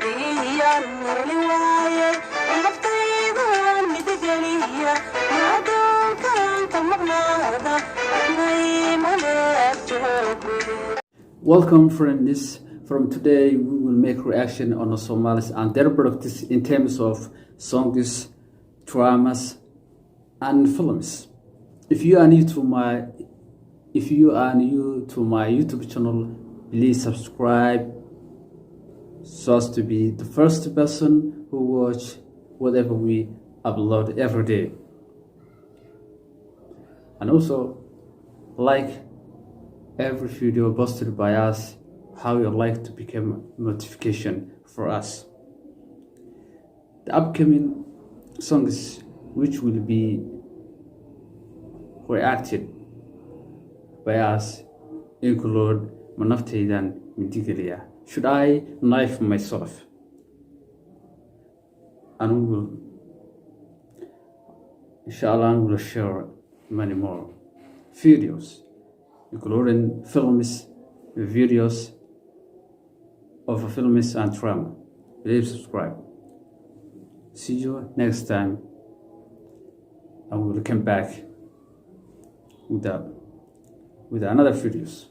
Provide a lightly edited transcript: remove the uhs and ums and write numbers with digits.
wadiyaan heli waaye naftaydan midi galiyaa adoonkan ka maqnaada Welcome friends. From today we will make reaction on the Somalis and their practice in terms of songs, dramas and films. If you are new to my YouTube channel, please subscribe so as to be the first person who watch whatever we upload every day. And also like every video posted by us, how you like to become notification for us. The upcoming songs which will be reacted by us include naftaydan midi galiyaa, Should I Knife Myself, and we will inshallah we will share many more videos including films, videos of films and drama. Please subscribe. See you next time, and we will come back with another videos.